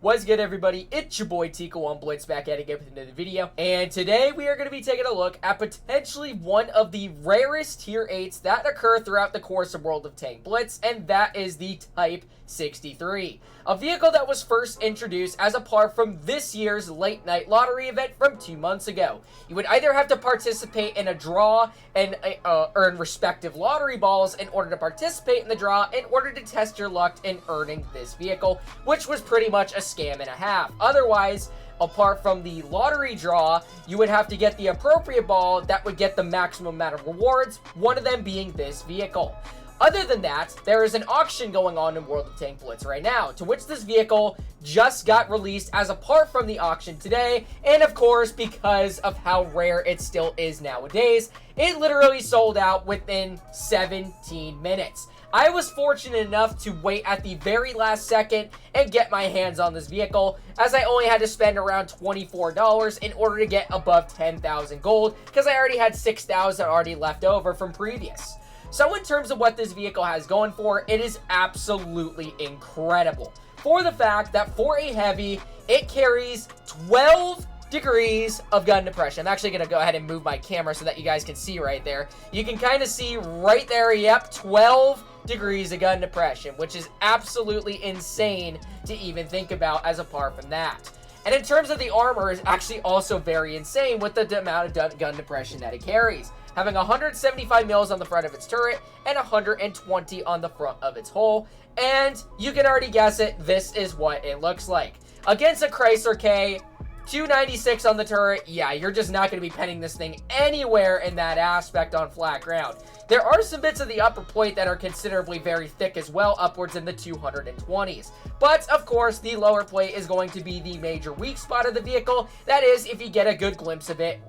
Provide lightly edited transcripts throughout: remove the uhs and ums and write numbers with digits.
What's good, everybody? It's your boy Tico on Blitz back at it again with another video. And today we are going to be taking a look at potentially one of the rarest tier 8s that occur throughout the course of World of Tank Blitz, and that is the Type 63. A vehicle that was first introduced as a part from this year's late night lottery event from 2 months ago. You would either have to participate in a draw and earn respective lottery balls in order to participate in the draw in order to test your luck in earning this vehicle, which was pretty much a scam and a half. Otherwise, apart from the lottery draw, you would have to get the appropriate ball that would get the maximum amount of rewards, one of them being this vehicle. Other than that, there is an auction going on in World of Tank Blitz right now, to which this vehicle just got released as a part from the auction today, and of course, because of how rare it still is nowadays, it literally sold out within 17 minutes. I was fortunate enough to wait at the very last second and get my hands on this vehicle, as I only had to spend around $24 in order to get above 10,000 gold, because I already had 6,000 already left over from previous. So in terms of what this vehicle has going for, it is absolutely incredible. For the fact that for a heavy, it carries 12 degrees of gun depression. I'm actually going to go ahead and move my camera so that you guys can see right there. You can kind of see right there, yep, 12 degrees of gun depression, which is absolutely insane to even think about as apart from that. And in terms of the armor, is actually also very insane with the amount of gun depression that it carries, having 175 mils on the front of its turret and 120 on the front of its hull. And you can already guess it, this is what it looks like. Against a Chrysler K, 296 on the turret, yeah, you're just not going to be penning this thing anywhere in that aspect on flat ground. There are some bits of the upper plate that are considerably very thick as well, upwards in the 220s. But, of course, the lower plate is going to be the major weak spot of the vehicle. That is, if you get a good glimpse of it,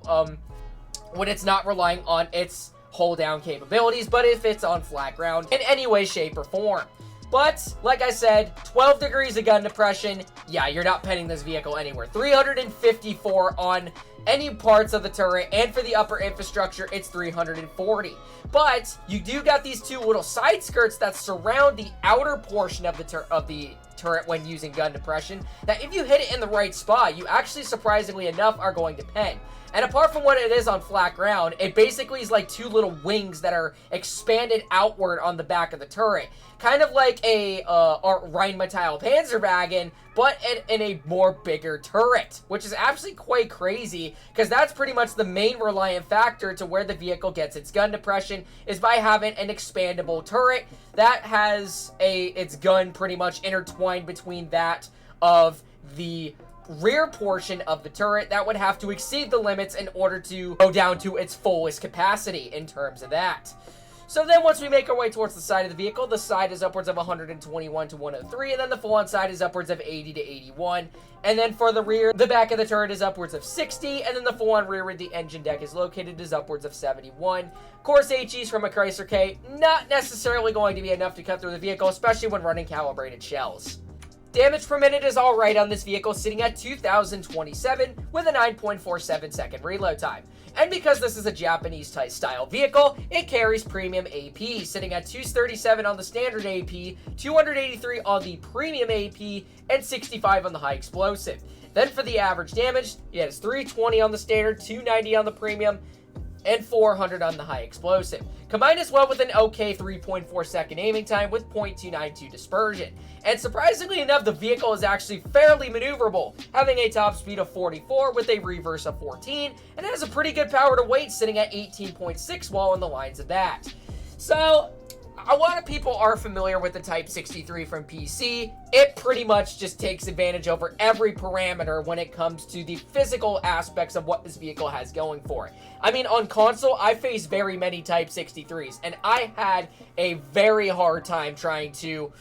when it's not relying on its hold down capabilities, but if it's on flat ground in any way, shape, or form. But, like I said, 12 degrees of gun depression, yeah, you're not penning this vehicle anywhere. 354 on any parts of the turret, and for the upper infrastructure, it's 340. But, you do got these two little side skirts that surround the outer portion of the turret when using gun depression, that if you hit it in the right spot, you actually, surprisingly enough, are going to pen. And apart from what it is on flat ground, it basically is like two little wings that are expanded outward on the back of the turret. Kind of like a Rheinmetall Panzerwagen, but in a more bigger turret, which is actually quite crazy, because that's pretty much the main reliant factor to where the vehicle gets its gun depression, is by having an expandable turret that has its gun pretty much intertwined between that of the rear portion of the turret that would have to exceed the limits in order to go down to its fullest capacity in terms of that. So then once we make our way towards the side of the vehicle, the side is upwards of 121 to 103, and then the full-on side is upwards of 80 to 81. And then for the rear, the back of the turret is upwards of 60, and then the full-on rear where the engine deck is located is upwards of 71. Of course, HEs from a Chrysler K, not necessarily going to be enough to cut through the vehicle, especially when running calibrated shells. Damage per minute is alright on this vehicle, sitting at 2,027 with a 9.47 second reload time. And because this is a Japanese type style vehicle, it carries premium AP, sitting at 237 on the standard AP, 283 on the premium AP, and 65 on the high explosive. Then for the average damage, it has 320 on the standard, 290 on the premium, and 400 on the high explosive. Combined as well with an okay 3.4 second aiming time with 0.292 dispersion. And surprisingly enough, the vehicle is actually fairly maneuverable, having a top speed of 44 with a reverse of 14, and it has a pretty good power to weight, sitting at 18.6 while on the lines of that. So, a lot of people are familiar with the Type 63 from PC. It pretty much just takes advantage over every parameter when it comes to the physical aspects of what this vehicle has going for it. I mean, on console, I faced very many Type 63s, and I had a very hard time trying to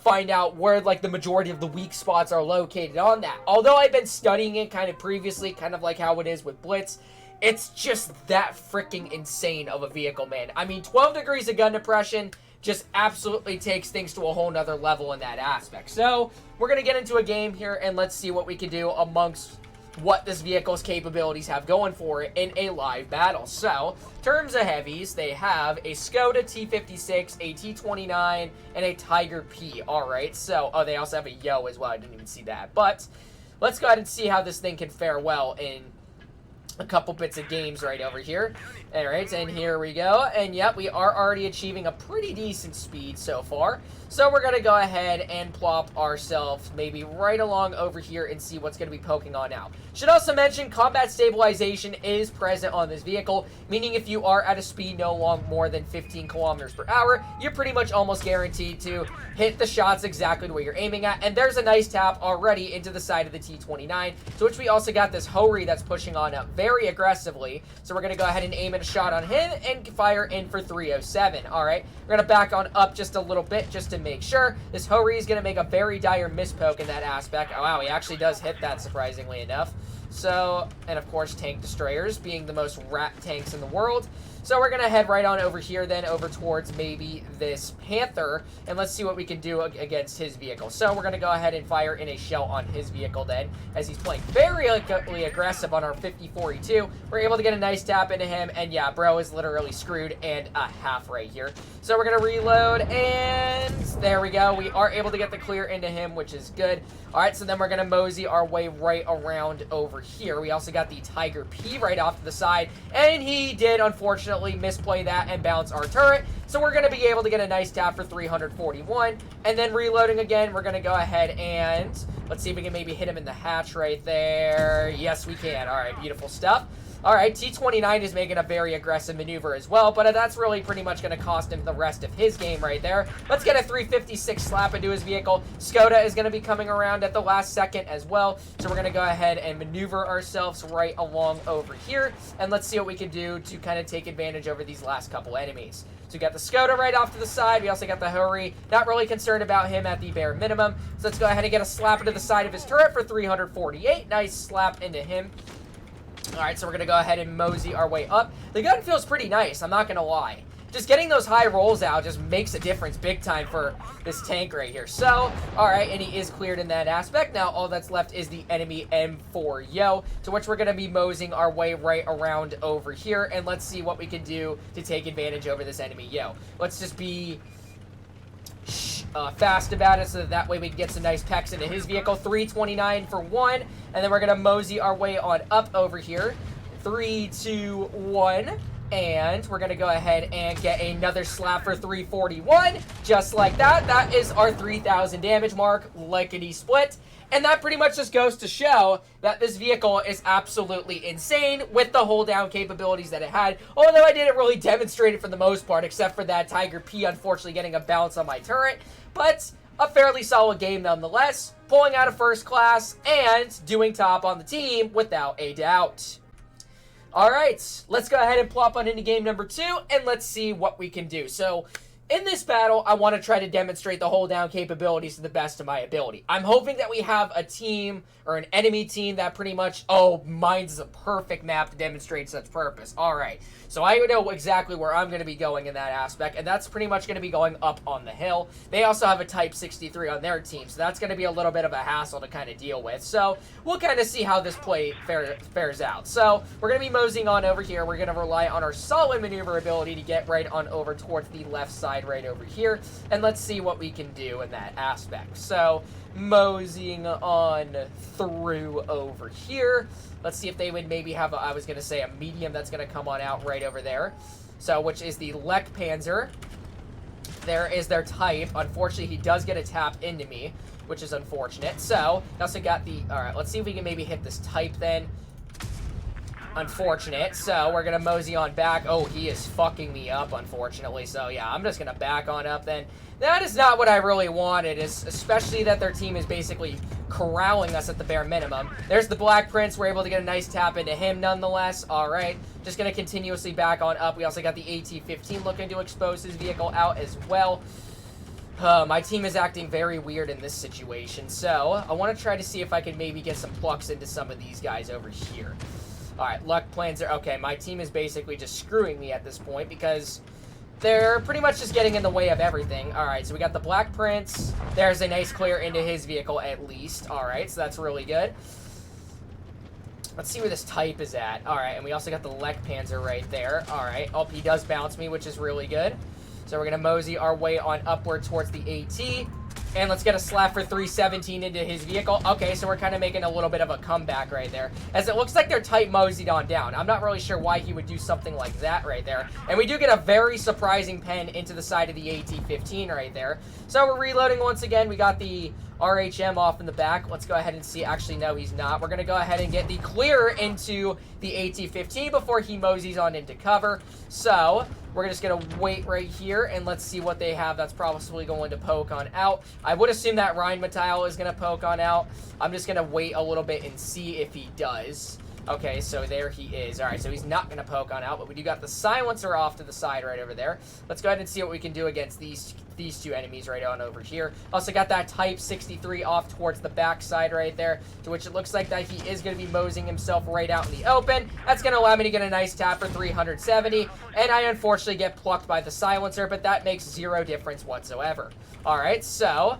find out where like the majority of the weak spots are located on that. Although I've been studying it kind of previously, kind of like how it is with Blitz, it's just that freaking insane of a vehicle, man. I mean, 12 degrees of gun depression just absolutely takes things to a whole nother level in that aspect. So, we're going to get into a game here, and let's see what we can do amongst what this vehicle's capabilities have going for it in a live battle. So, in terms of heavies, they have a Skoda T56, a T29, and a Tiger P. Alright, so, oh, they also have a Yo as well. I didn't even see that. But, let's go ahead and see how this thing can fare well in a couple bits of games right over here. Alright, and here we go. And yep, we are already achieving a pretty decent speed so far. So we're going to go ahead and plop ourselves maybe right along over here and see what's going to be poking on now. Should also mention, combat stabilization is present on this vehicle, meaning if you are at a speed no more than 15 kilometers per hour, you're pretty much almost guaranteed to hit the shots exactly the way you're aiming at. And there's a nice tap already into the side of the T29, to which we also got this Hori that's pushing on up very aggressively. So we're going to go ahead and aim a shot on him and fire in for 307. Alright, we're going to back on up just a little bit just to make sure. This Hori is going to make a very dire mispoke in that aspect. Oh, wow, he actually does hit that, surprisingly enough. So, and of course, tank destroyers being the most rat tanks in the world. So we're going to head right on over here then, over towards maybe this Panther, and let's see what we can do against his vehicle. So we're going to go ahead and fire in a shell on his vehicle then, as he's playing very aggressive on our 50-42. We're able to get a nice tap into him, and yeah, bro is literally screwed and a half right here. So we're going to reload, and there we go. We are able to get the clear into him, which is good. All right, so then we're going to mosey our way right around over here. We also got the Tiger P right off to the side, and he did, unfortunately, misplay that and bounce our turret. So we're going to be able to get a nice tap for 341. And then reloading again, we're going to go ahead and let's see if we can maybe hit him in the hatch right there. Yes, we can. All right, beautiful stuff. All right, T29 is making a very aggressive maneuver as well, but that's really pretty much going to cost him the rest of his game right there. Let's get a 356 slap into his vehicle. Skoda is going to be coming around at the last second as well, so we're going to go ahead and maneuver ourselves right along over here, and let's see what we can do to kind of take advantage over these last couple enemies. So we got the Skoda right off to the side. We also got the Hori. Not really concerned about him at the bare minimum. So let's go ahead and get a slap into the side of his turret for 348. Nice slap into him. Alright, so we're going to go ahead and mosey our way up. The gun feels pretty nice, I'm not going to lie. Just getting those high rolls out just makes a difference big time for this tank right here. So, alright, and he is cleared in that aspect. Now, all that's left is the enemy M4 Yo, to which we're going to be moseying our way right around over here. And let's see what we can do to take advantage over this enemy Yo. Let's just be fast about it, so that way we can get some nice pecks into his vehicle. 329 for one, and then we're going to mosey our way on up over here. 3, 2, 1, and we're going to go ahead and get another slap for 341, just like that. That is our 3,000 damage mark, lickety-split. And that pretty much just goes to show that this vehicle is absolutely insane with the hold down capabilities that it had. Although I didn't really demonstrate it for the most part, except for that Tiger P unfortunately getting a bounce on my turret. But a fairly solid game nonetheless, pulling out of first class and doing top on the team without a doubt. Alright, let's go ahead and plop on into game number 2 and let's see what we can do. So, in this battle, I want to try to demonstrate the hold down capabilities to the best of my ability. I'm hoping that we have a team or an enemy team that pretty much, oh, mine's a perfect map to demonstrate such purpose. Alright, so I know exactly where I'm going to be going in that aspect, and that's pretty much going to be going up on the hill. They also have a Type 63 on their team, so that's going to be a little bit of a hassle to kind of deal with. So we'll kind of see how this play fares out. So we're going to be moseying on over here. We're going to rely on our solid maneuverability to get right on over towards the left side right over here, and let's see what we can do in that aspect. So moseying on through over here. Let's see if they would maybe have I was going to say a medium that's going to come on out right over there. So, which is the Lek Panzer. There is their type. Unfortunately, he does get a tap into me, which is unfortunate. So, also got the, alright, let's see if we can maybe hit this type then. Unfortunate. So, we're going to mosey on back. Oh, he is fucking me up, unfortunately. So, yeah, I'm just going to back on up then. That is not what I really wanted, especially that their team is basically corralling us at the bare minimum. There's the Black Prince. We're able to get a nice tap into him nonetheless. All right. Just going to continuously back on up. We also got the AT-15 looking to expose his vehicle out as well. My team is acting very weird in this situation. So, I want to try to see if I can maybe get some plucks into some of these guys over here. Alright, luck plans are... Okay, my team is basically just screwing me at this point because they're pretty much just getting in the way of everything. Alright, so we got the Black Prince. There's a nice clear into his vehicle at least. Alright, so that's really good. Let's see where this type is at. All right, and we also got the Lek Panzer right there. All right. Oh, he does bounce me, which is really good. So we're going to mosey our way on upward towards the AT. And let's get a slap for 317 into his vehicle. Okay, so we're kind of making a little bit of a comeback right there, as it looks like they're tight moseyed on down. I'm not really sure why he would do something like that right there. And we do get a very surprising pen into the side of the AT-15 right there. So we're reloading once again. We got the RHM off in the back. Let's go ahead and see. Actually, no, he's not. We're going to go ahead and get the clear into the AT-15 before he moseys on into cover. So we're just going to wait right here, and let's see what they have that's probably going to poke on out. I would assume that Rheinmetall is going to poke on out. I'm just going to wait a little bit and see if he does. Okay, so there he is. All right, so he's not going to poke on out, but we do got the silencer off to the side right over there. Let's go ahead and see what we can do against these two enemies right on over here. Also got that Type 63 off towards the back side right there, to which it looks like that he is going to be moseying himself right out in the open. That's going to allow me to get a nice tap for 370, and I unfortunately get plucked by the silencer, but that makes zero difference whatsoever. All right, so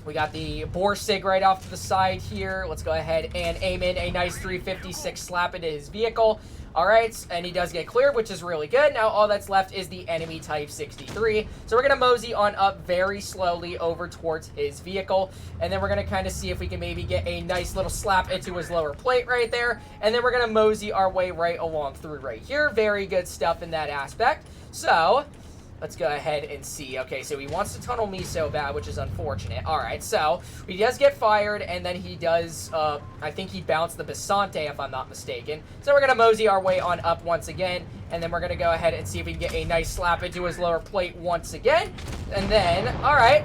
we got the Borsig right off to the side here. Let's go ahead and aim in a nice 356 slap into his vehicle. All right, and he does get cleared, which is really good. Now all that's left is the enemy Type 63. So we're going to mosey on up very slowly over towards his vehicle. And then we're going to kind of see if we can maybe get a nice little slap into his lower plate right there. And then we're going to mosey our way right along through right here. Very good stuff in that aspect. So let's go ahead and see. Okay, so he wants to tunnel me so bad, which is unfortunate. All right, so he does get fired, and then he does, I think he bounced the Basante, if I'm not mistaken. So we're going to mosey our way on up once again, and then we're going to go ahead and see if we can get a nice slap into his lower plate once again. And then, all right,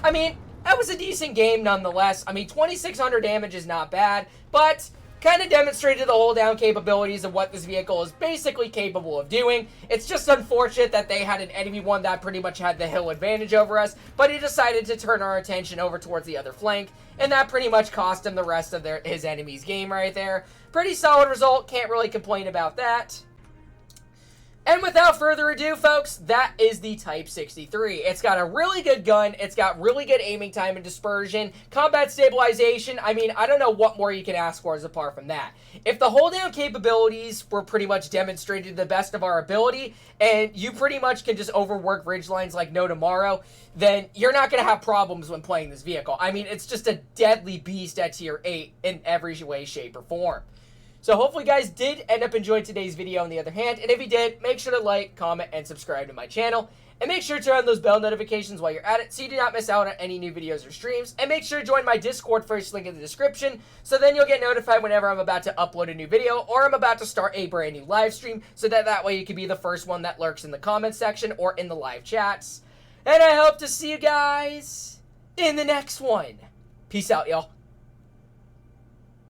I mean, that was a decent game nonetheless. I mean, 2,600 damage is not bad, but kind of demonstrated the hold down capabilities of what this vehicle is basically capable of doing. It's just unfortunate that they had an enemy one that pretty much had the hill advantage over us, but he decided to turn our attention over towards the other flank, and that pretty much cost him the rest of his enemy's game right there. Pretty solid result, can't really complain about that. And without further ado, folks, that is the Type 63. It's got a really good gun. It's got really good aiming time and dispersion. Combat stabilization, I mean, I don't know what more you can ask for as apart from that. If the hold down capabilities were pretty much demonstrated to the best of our ability, and you pretty much can just overwork ridgelines like no tomorrow, then you're not going to have problems when playing this vehicle. I mean, it's just a deadly beast at tier 8 in every way, shape, or form. So hopefully you guys did end up enjoying today's video on the other hand, and if you did, make sure to like, comment, and subscribe to my channel, and make sure to turn on those bell notifications while you're at it so you do not miss out on any new videos or streams, and make sure to join my Discord, first link in the description, so then you'll get notified whenever I'm about to upload a new video, or I'm about to start a brand new live stream, so that way you can be the first one that lurks in the comment section or in the live chats. And I hope to see you guys in the next one. Peace out, y'all.